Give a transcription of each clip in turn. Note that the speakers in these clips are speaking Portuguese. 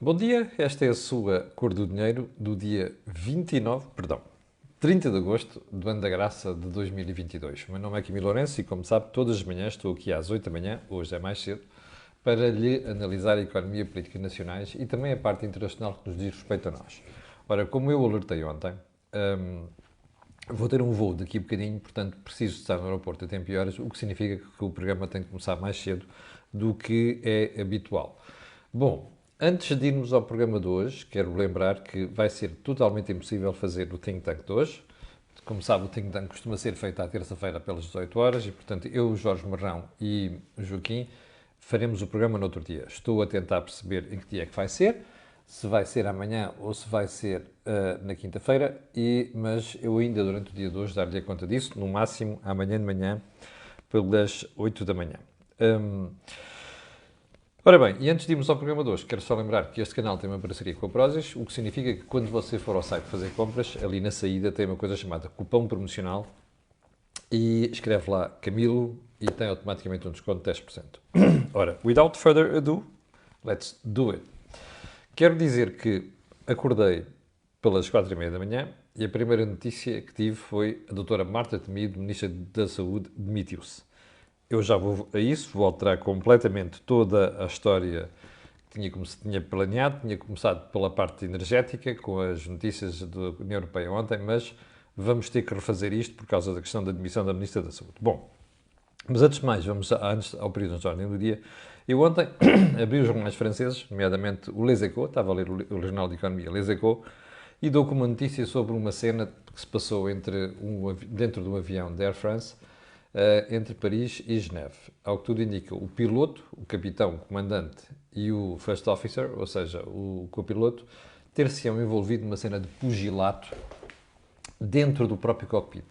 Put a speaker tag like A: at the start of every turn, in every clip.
A: Bom dia, esta é a sua Cor do Dinheiro do dia 30 de agosto do ano da graça de 2022. O meu nome é Camilo Lourenço e, como sabe, todas as manhãs estou aqui às 8 da manhã, hoje é mais cedo, para lhe analisar a economia e a política nacionais e também a parte internacional que nos diz respeito a nós. Ora, como eu alertei ontem, vou ter um voo daqui a bocadinho, portanto preciso estar no aeroporto a tempo e horas, o que significa que o programa tem que começar mais cedo do que é habitual. Bom, antes de irmos ao programa de hoje, quero lembrar que vai ser totalmente impossível fazer o Think Tank de hoje. Como sabe, o Think Tank costuma ser feito à terça-feira pelas 18 horas e, portanto, eu, Jorge Marrão e o Joaquim faremos o programa no outro dia. Estou a tentar perceber em que dia é que vai ser, se vai ser amanhã ou se vai ser na quinta-feira, mas eu ainda durante o dia de hoje dar-lhe conta disso, no máximo amanhã de manhã, pelas 8 da manhã. Ora bem, e antes de irmos ao programa de hoje, quero só lembrar que este canal tem uma parceria com a Prozis, o que significa que quando você for ao site fazer compras, ali na saída tem uma coisa chamada cupom promocional e escreve lá Camilo e tem automaticamente um desconto de 10%. Ora, without further ado, let's do it. Quero dizer que acordei pelas 4h30 da manhã e a primeira notícia que tive foi a doutora Marta Temido, Ministra da Saúde, demitiu-se. Eu já vou a isso, vou alterar completamente toda a história que tinha planeado. Tinha começado pela parte energética, com as notícias da União Europeia ontem, mas vamos ter que refazer isto por causa da questão da demissão da Ministra da Saúde. Bom, mas antes de mais, vamos antes ao período de ordem do dia. Eu ontem abri os jornais franceses, nomeadamente o Les Echos, estava a ler o Jornal de Economia Les Echos, e dou com uma notícia sobre uma cena que se passou dentro de um avião da Air France, entre Paris e Geneve. Ao que tudo indica, o piloto, o capitão, o comandante e o first officer, ou seja, o copiloto, ter-se-ão envolvido numa cena de pugilato dentro do próprio cockpit.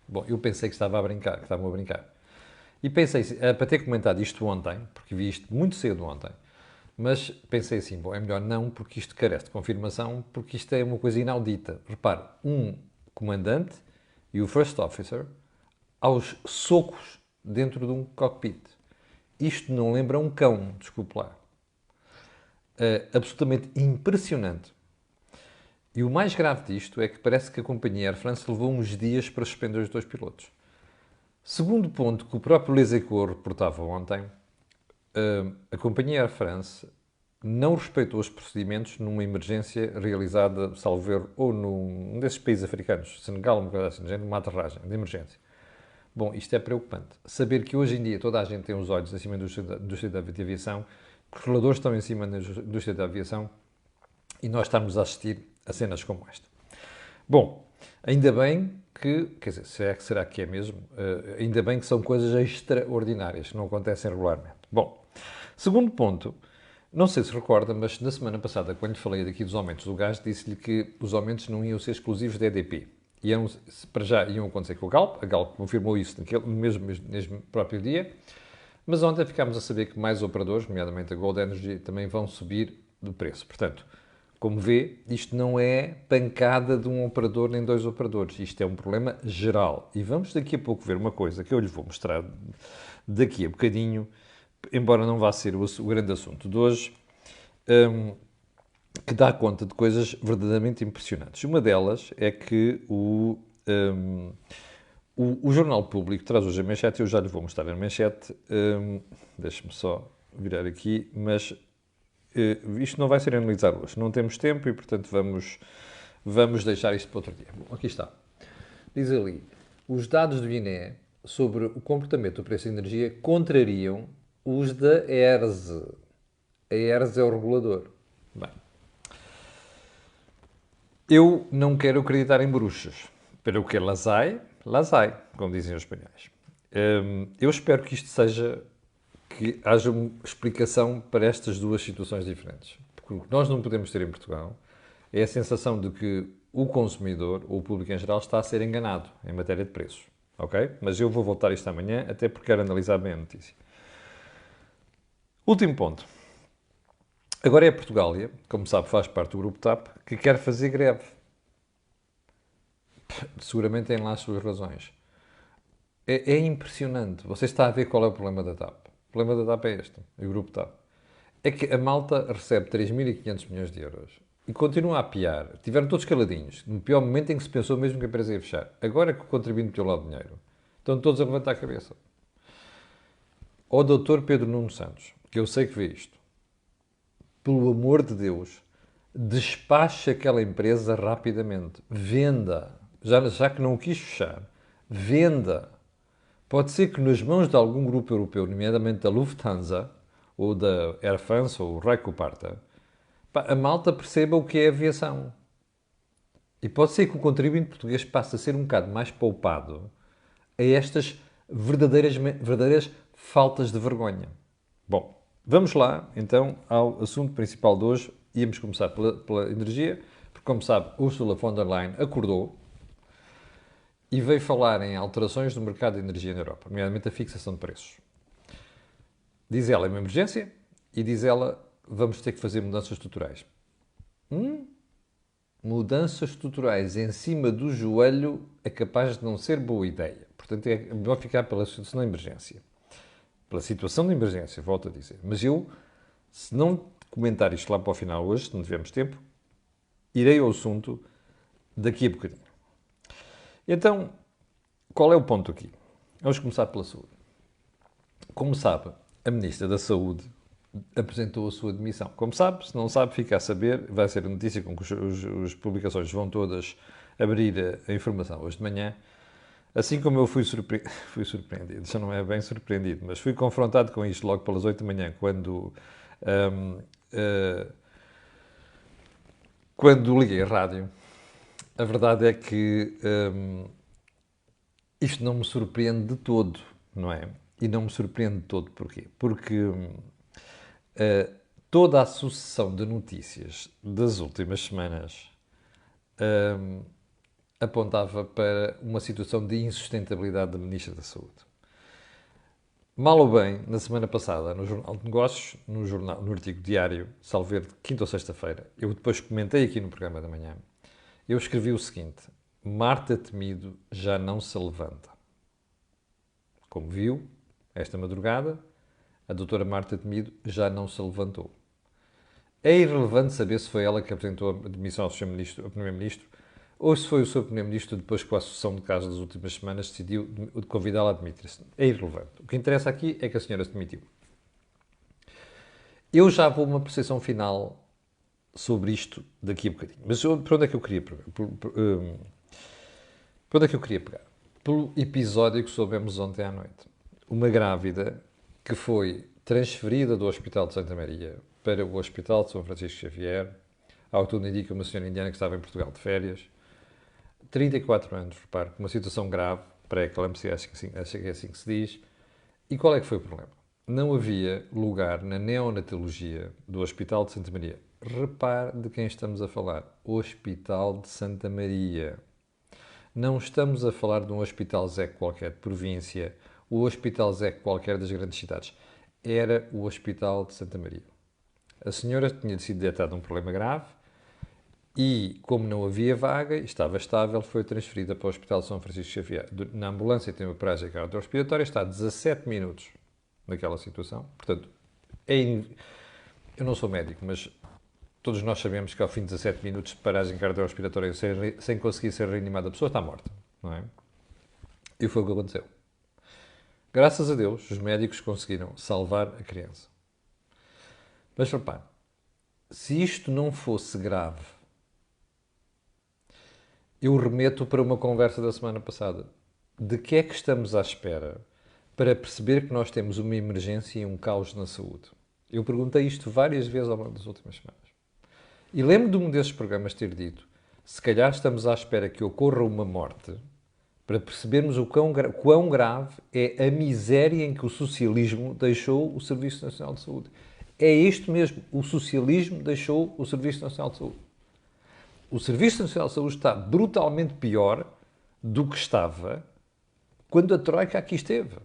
A: Bom, eu pensei que estavam a brincar. E pensei, para ter comentado isto ontem, porque vi isto muito cedo ontem, mas pensei assim, bom, é melhor não, porque isto carece de confirmação, porque isto é uma coisa inaudita. Repare, um comandante e o first officer aos socos dentro de um cockpit. Isto não lembra um cão, desculpe lá. Absolutamente impressionante. E o mais grave disto é que parece que a companhia Air France levou uns dias para suspender os dois pilotos. Segundo ponto que o próprio Les Echos reportava ontem, a companhia Air France não respeitou os procedimentos numa emergência realizada, salvo erro, ou num desses países africanos, Senegal, uma coisa assim, uma aterragem de emergência. Bom, isto é preocupante. Saber que hoje em dia toda a gente tem os olhos acima da indústria da aviação, que os reguladores estão em cima da indústria da aviação e nós estamos a assistir a cenas como esta. Bom, ainda bem que, quer dizer, será que é mesmo? Ainda bem que são coisas extraordinárias, que não acontecem regularmente. Bom, segundo ponto, não sei se recorda, mas na semana passada, quando lhe falei daqui dos aumentos do gás, disse-lhe que os aumentos não iam ser exclusivos da EDP. Para já iam acontecer com a Galp confirmou isso no mesmo próprio dia, mas ontem ficámos a saber que mais operadores, nomeadamente a Gold Energy, também vão subir de preço. Portanto, como vê, isto não é pancada de um operador nem dois operadores. Isto é um problema geral. E vamos daqui a pouco ver uma coisa que eu lhe vou mostrar daqui a bocadinho, embora não vá ser o grande assunto de hoje, que dá conta de coisas verdadeiramente impressionantes. Uma delas é que o Jornal Público traz hoje a manchete, eu já lhe vou mostrar a manchete, deixe-me só virar aqui, mas isto não vai ser analisado hoje. Não temos tempo e, portanto, vamos deixar isto para outro dia. Bom, aqui está. Diz ali, os dados do INE sobre o comportamento do preço da energia contrariam os da ERSE. A ERSE é o regulador. Bem, eu não quero acreditar em bruxas. Pero que las hay, como dizem os espanhóis. Eu espero que isto seja, que haja uma explicação para estas duas situações diferentes. Porque o que nós não podemos ter em Portugal é a sensação de que o consumidor, ou o público em geral, está a ser enganado em matéria de preços. Ok? Mas eu vou voltar a isto amanhã, até porque quero analisar bem a notícia. Último ponto. Agora é a Portugália, como sabe, faz parte do grupo TAP, que quer fazer greve. Seguramente tem lá as suas razões. É impressionante. Você está a ver qual é o problema da TAP. O problema da TAP é este, o grupo TAP. é que a malta recebe 3.500 milhões de euros e continua a piar. Tiveram todos caladinhos, no pior momento em que se pensou mesmo que a empresa ia fechar. Agora que o contribuinte meteu lá o dinheiro, estão todos a levantar a cabeça. Ó Dr. Pedro Nuno Santos, que eu sei que vê isto, pelo amor de Deus, despache aquela empresa rapidamente. Venda. Já que não o quis fechar, venda. Pode ser que nas mãos de algum grupo europeu, nomeadamente da Lufthansa, ou da Air France, ou o Raiko Parta, a malta perceba o que é aviação. E pode ser que o contribuinte português passe a ser um bocado mais poupado a estas verdadeiras faltas de vergonha. Bom, vamos lá, então, ao assunto principal de hoje. Íamos começar pela energia, porque, como sabe, Ursula von der Leyen acordou e veio falar em alterações no mercado de energia na Europa, nomeadamente a fixação de preços. Diz ela, é uma emergência, e diz ela, vamos ter que fazer mudanças estruturais. Mudanças estruturais em cima do joelho é capaz de não ser boa ideia. Portanto, é melhor ficar pela situação de emergência. Pela situação de emergência, volto a dizer. Mas eu, se não comentar isto lá para o final hoje, se não tivermos tempo, irei ao assunto daqui a bocadinho. Então, qual é o ponto aqui? Vamos começar pela saúde. Como sabe, a Ministra da Saúde apresentou a sua demissão. Como sabe, se não sabe, fica a saber. Vai ser a notícia com que as publicações vão todas abrir a informação hoje de manhã. Assim como eu fui surpreendido, já não é bem surpreendido, mas fui confrontado com isto logo pelas 8 da manhã, quando liguei a rádio. A verdade é que isto não me surpreende de todo, não é? E não me surpreende de todo porquê? Porque toda a sucessão de notícias das últimas semanas apontava para uma situação de insustentabilidade da Ministra da Saúde. Mal ou bem, na semana passada, no Jornal de Negócios, no artigo diário, salvo erro de quinta ou sexta-feira, eu depois comentei aqui no programa da manhã, eu escrevi o seguinte: Marta Temido já não se levanta. Como viu, esta madrugada, a doutora Marta Temido já não se levantou. É irrelevante saber se foi ela que apresentou a demissão ao Primeiro-Ministro ou se foi o Sr. Primeiro-Ministro, depois com a sucessão de casos das últimas semanas, decidiu convidá-la a demitir-se. É irrelevante. O que interessa aqui é que a senhora se demitiu. Eu já vou uma percepção final sobre isto daqui a bocadinho. Mas por onde é que eu queria pegar? Por onde é que eu queria pegar? Pelo episódio que soubemos ontem à noite. Uma grávida que foi transferida do Hospital de Santa Maria para o Hospital de São Francisco Xavier, ao que tudo indica uma senhora indiana que estava em Portugal de férias, 34 anos, repare, com uma situação grave, pré-eclâmpsia, acho que é assim que se diz. E qual é que foi o problema? Não havia lugar na neonatologia do Hospital de Santa Maria. Repare de quem estamos a falar. Hospital de Santa Maria. Não estamos a falar de um hospital Zé qualquer de província, o hospital Zé qualquer das grandes cidades. Era o Hospital de Santa Maria. A senhora tinha sido detectada um problema grave e, como não havia vaga, estava estável, foi transferida para o Hospital de São Francisco Xavier. Na ambulância tem uma paragem cardiorrespiratória, está a 17 minutos naquela situação. Portanto, eu não sou médico, mas todos nós sabemos que ao fim de 17 minutos de paragem cardiorrespiratória sem conseguir ser reanimada, a pessoa está morta, não é? E foi o que aconteceu. Graças a Deus, os médicos conseguiram salvar a criança. Mas repare, se isto não fosse grave, eu remeto para uma conversa da semana passada. De que é que estamos à espera para perceber que nós temos uma emergência e um caos na saúde? Eu perguntei isto várias vezes ao longo das últimas semanas. E lembro de um desses programas ter dito: se calhar estamos à espera que ocorra uma morte para percebermos o quão grave é a miséria em que o socialismo deixou o Serviço Nacional de Saúde. É isto mesmo, o socialismo deixou o Serviço Nacional de Saúde. O Serviço Nacional de Saúde está brutalmente pior do que estava quando a Troika aqui esteve.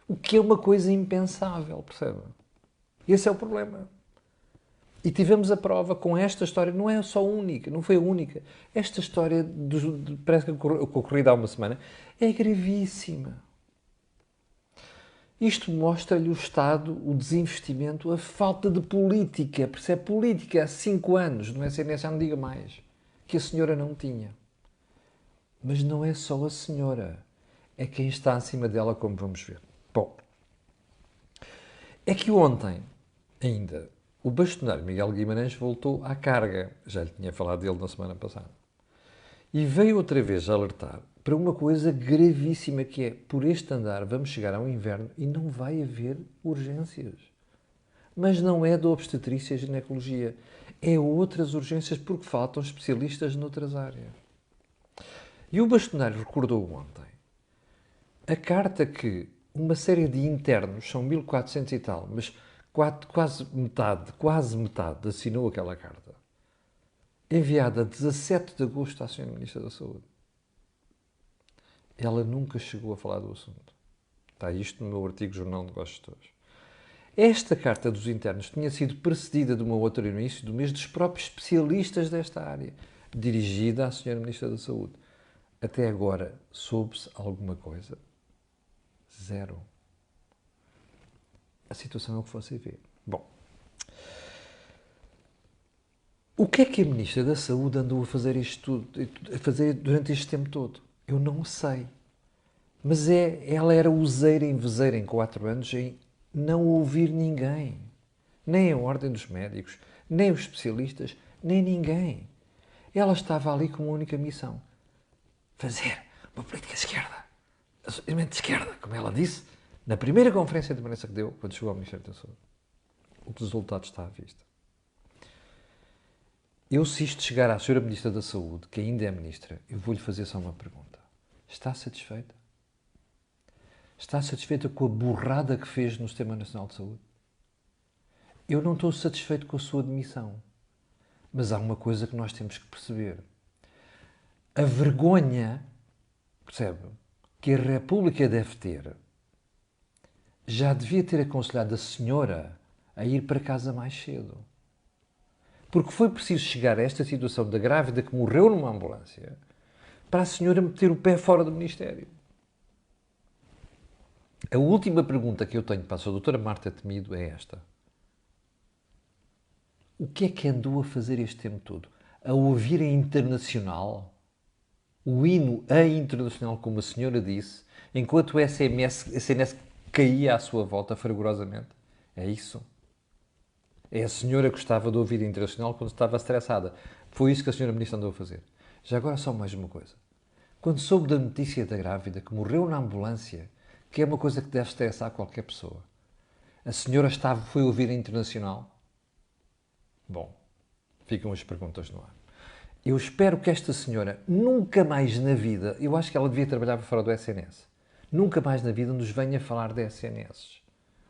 A: O que é uma coisa impensável, percebe? Esse é o problema. E tivemos a prova com esta história, não é só única, não foi a única. Esta história, parece que ocorrida há uma semana, é gravíssima. Isto mostra-lhe o Estado, o desinvestimento, a falta de política. Percebe? Política há 5 anos, no SNS já não diga mais, que a senhora não tinha. Mas não é só a senhora, é quem está acima dela, como vamos ver. Bom, é que ontem, ainda, o bastonário Miguel Guimarães voltou à carga. Já lhe tinha falado dele na semana passada. E veio outra vez alertar para uma coisa gravíssima que é, por este andar vamos chegar ao inverno e não vai haver urgências. Mas não é da obstetrícia e ginecologia. É outras urgências porque faltam especialistas noutras áreas. E o bastonário recordou ontem a carta que uma série de internos, são 1400 e tal, mas quase metade assinou aquela carta, enviada a 17 de agosto à Sra. Ministra da Saúde. Ela nunca chegou a falar do assunto. Está isto no meu artigo Jornal de Negócios de hoje. Esta carta dos internos tinha sido precedida de uma outra no início do mês dos próprios especialistas desta área, dirigida à Sra. Ministra da Saúde. Até agora, soube-se alguma coisa? Zero. A situação é o que você vê. Bom, o que é que a Ministra da Saúde andou a fazer isto tudo, a fazer durante este tempo todo? Eu não sei. Mas ela era useira em vezeira em 4 anos em não ouvir ninguém. Nem a Ordem dos Médicos, nem os especialistas, nem ninguém. Ela estava ali com uma única missão. Fazer uma política de esquerda. Assumidamente de esquerda, como ela disse, na primeira conferência de imprensa que deu, quando chegou ao Ministério da Saúde. O resultado está à vista. Eu, se isto chegar à Sra. Ministra da Saúde, que ainda é Ministra, eu vou-lhe fazer só uma pergunta. Está satisfeita? Está satisfeita com a burrada que fez no Sistema Nacional de Saúde? Eu não estou satisfeito com a sua demissão. Mas há uma coisa que nós temos que perceber. A vergonha, percebe, que a República deve ter, já devia ter aconselhado a senhora a ir para casa mais cedo. Porque foi preciso chegar a esta situação da grávida que morreu numa ambulância para a senhora meter o pé fora do Ministério. A última pergunta que eu tenho para a sua doutora Marta Temido é esta. O que é que andou a fazer este tempo todo? A ouvir a Internacional? O hino a Internacional, como a senhora disse, enquanto o SNS caía à sua volta fragorosamente? É isso? É a senhora que gostava de ouvir a Internacional quando estava estressada. Foi isso que a senhora Ministra andou a fazer. Já agora só mais uma coisa. Quando soube da notícia da grávida que morreu na ambulância, que é uma coisa que deve estressar qualquer pessoa, a senhora foi ouvir a Internacional? Bom, ficam as perguntas no ar. Eu espero que esta senhora nunca mais na vida, eu acho que ela devia trabalhar fora do SNS, nunca mais na vida nos venha falar de SNS,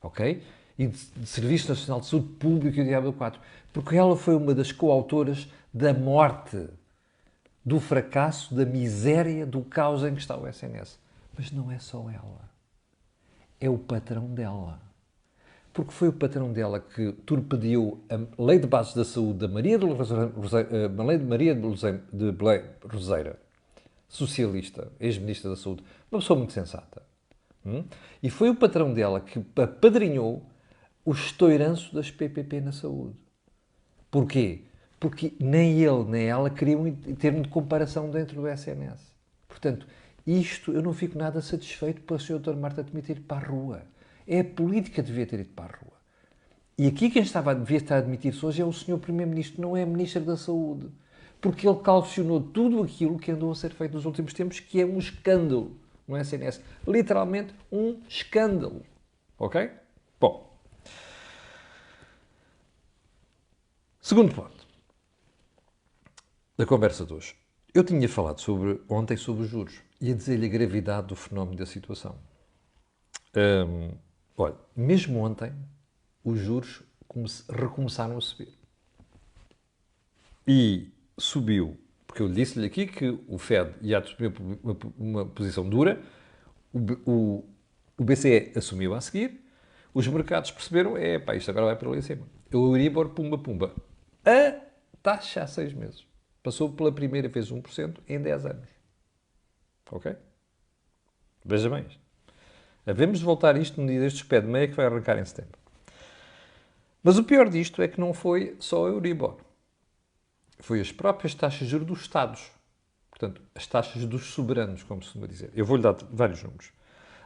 A: ok? E de Serviço Nacional de Saúde Público e o Diabo 4, porque ela foi uma das coautoras da morte, do fracasso, da miséria, do caos em que está o SNS. Mas não é só ela. É o patrão dela. Porque foi o patrão dela que torpediu a Lei de Bases da Saúde da Maria de Belém Roseira, socialista, ex-ministra da Saúde, uma pessoa muito sensata. E foi o patrão dela que apadrinhou o estoiranço das PPP na saúde. Porquê? Porque nem ele nem ela queriam em termos de comparação dentro do SNS. Portanto, isto eu não fico nada satisfeito pela Sra. Doutora Marta Temido ter ido para a rua. É a política que devia ter ido para a rua. E aqui quem devia estar a admitir-se hoje é o Sr. Primeiro-Ministro, não é a Ministra da Saúde. Porque ele calcionou tudo aquilo que andou a ser feito nos últimos tempos, que é um escândalo no SNS. Literalmente um escândalo. Ok? Bom. Segundo ponto da conversa de hoje. Eu tinha falado ontem sobre os juros e a dizer-lhe a gravidade do fenómeno da situação. Olha, mesmo ontem, os juros recomeçaram a subir. E subiu, porque eu disse-lhe aqui que o Fed ia assumir uma posição dura, o BCE assumiu a seguir, os mercados perceberam, isto agora vai para ali em cima. O Euribor, pumba, pumba. A taxa há 6 meses. Passou pela primeira vez 1% em 10 anos. Ok? Veja bem isto. Havemos de voltar a isto no dia destes pé de meia que vai arrancar em setembro. Mas o pior disto é que não foi só a Euribor. Foi as próprias taxas de juros dos Estados. Portanto, as taxas dos soberanos, como se costuma dizer. Eu vou-lhe dar vários números.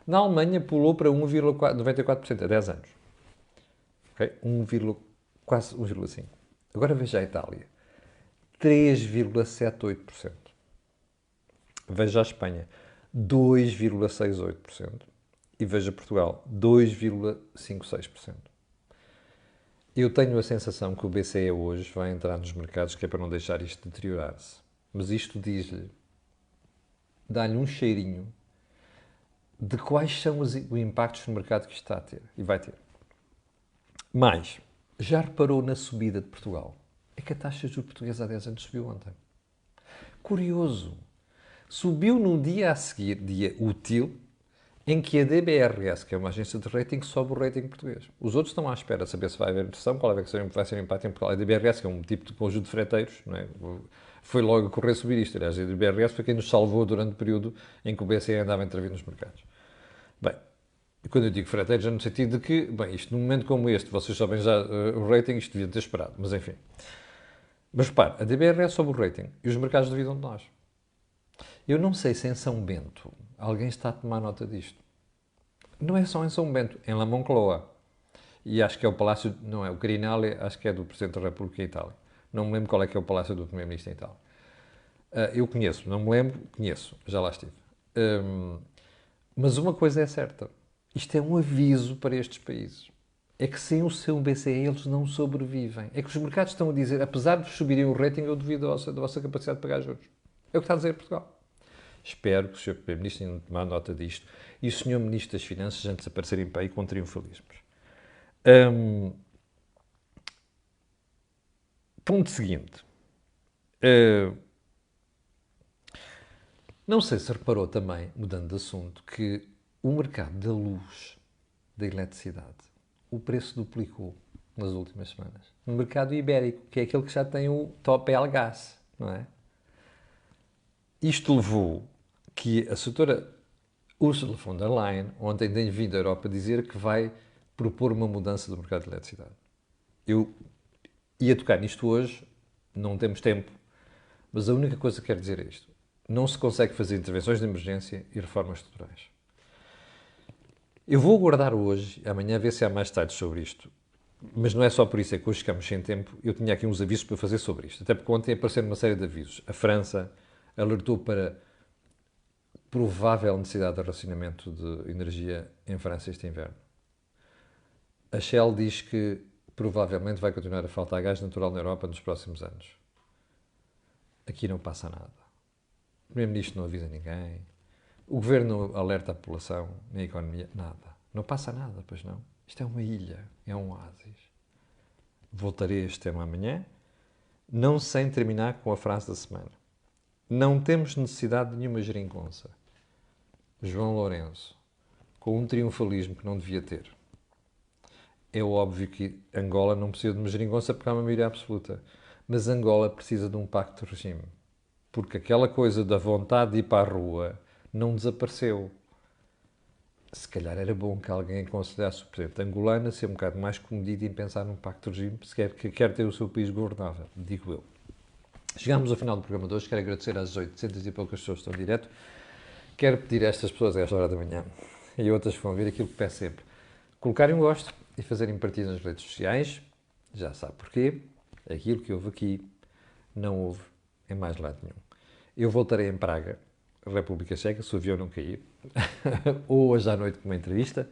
A: Na Alemanha pulou para 1,94% a 10 anos. Okay? Quase 1,5%. Agora veja a Itália. 3,78%. Veja a Espanha. 2,68%. E veja Portugal. 2,56%. Eu tenho a sensação que o BCE hoje vai entrar nos mercados que é para não deixar isto deteriorar-se. Mas isto diz-lhe, dá-lhe um cheirinho de quais são os impactos no mercado que isto está a ter. E vai ter. Mas, já reparou na subida de Portugal? É que a taxa de juros portuguesa há 10 anos subiu ontem. Curioso. Subiu num dia a seguir, dia útil, em que a DBRS, que é uma agência de rating, sobe o rating português. Os outros estão à espera de saber se vai haver recessão, qual vai ser o impacto em Portugal. A DBRS, que é um tipo de conjunto de freteiros, não é? Foi logo a correr subir isto. Aliás, a DBRS foi quem nos salvou durante o período em que o BCE andava a intervir nos mercados. Bem, quando eu digo freteiros, é no sentido de que, bem, isto num momento como este, vocês sabem já o rating, isto devia ter esperado, mas enfim. Mas repare, a DBRS sobe o rating e os mercados duvidam de nós. Eu não sei se em São Bento alguém está a tomar nota disto. Não é só em São Bento, em La Moncloa. E acho que é o Palácio, não é o Quirinale, acho que é do Presidente da República em Itália. Não me lembro qual é que é o Palácio do Primeiro-Ministro em Itália. Eu conheço, não me lembro, conheço, já lá estive. Mas uma coisa é certa, isto é um aviso para estes países. É que sem o seu BCE eles não sobrevivem. É que os mercados estão a dizer, apesar de subirem o rating, eu duvido da vossa capacidade de pagar juros. É o que está a dizer Portugal. Espero que o Sr. Primeiro-Ministro tenha tomado nota disto e o Sr. Ministro das Finanças antes de aparecerem para aí com triunfalismos. Ponto seguinte. Não sei se reparou também, mudando de assunto, que o mercado da luz, da eletricidade, o preço duplicou nas últimas semanas. No mercado ibérico, que é aquele que já tem o top gas, não é? Isto levou que a setora Ursula von der Leyen ontem tem vindo à Europa dizer que vai propor uma mudança do mercado de eletricidade. Eu ia tocar nisto hoje, não temos tempo, mas a única coisa que quero dizer é isto. Não se consegue fazer intervenções de emergência e reformas estruturais. Eu vou aguardar hoje, amanhã, ver se há mais detalhes sobre isto. Mas não é só por isso, é que hoje ficamos sem tempo. Eu tinha aqui uns avisos para fazer sobre isto. Até porque ontem apareceram uma série de avisos. A França alertou para provável necessidade de racionamento de energia em França este inverno. A Shell diz que provavelmente vai continuar a faltar gás natural na Europa nos próximos anos. Aqui não passa nada. O Primeiro-Ministro não avisa ninguém. O Governo alerta a população, na economia, nada. Não passa nada, pois não. Isto é uma ilha, é um oásis. Voltarei a este tema amanhã, não sem terminar com a frase da semana. Não temos necessidade de nenhuma geringonça. João Lourenço, com um triunfalismo que não devia ter. É óbvio que Angola não precisa de uma geringonça porque há uma maioria absoluta. Mas Angola precisa de um pacto de regime. Porque aquela coisa da vontade de ir para a rua não desapareceu. Se calhar era bom que alguém aconselhasse o presidente angolano a ser um bocado mais comedido em pensar num pacto de regime, se quer ter o seu país governável, digo eu. Chegámos ao final do programa de hoje, quero agradecer às 800 e poucas pessoas que estão em direto. Quero pedir a estas pessoas a esta hora da manhã e a outras que vão vir aquilo que peço sempre. Colocarem um gosto e fazerem partida nas redes sociais, já sabe porquê, aquilo que houve aqui não houve em mais lado nenhum. Eu voltarei em Praga, República Checa, se o avião não cair, ou hoje à noite com uma entrevista,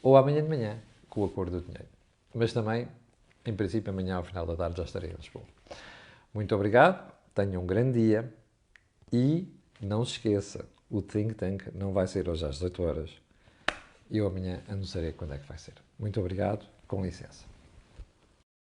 A: ou amanhã de manhã com o acordo do dinheiro. Mas também, em princípio, amanhã ao final da tarde já estarei em Lisboa. Muito obrigado, tenham um grande dia e não se esqueça, o Think Tank não vai ser hoje às 18 horas. Eu amanhã anunciarei quando é que vai ser. Muito obrigado, com licença.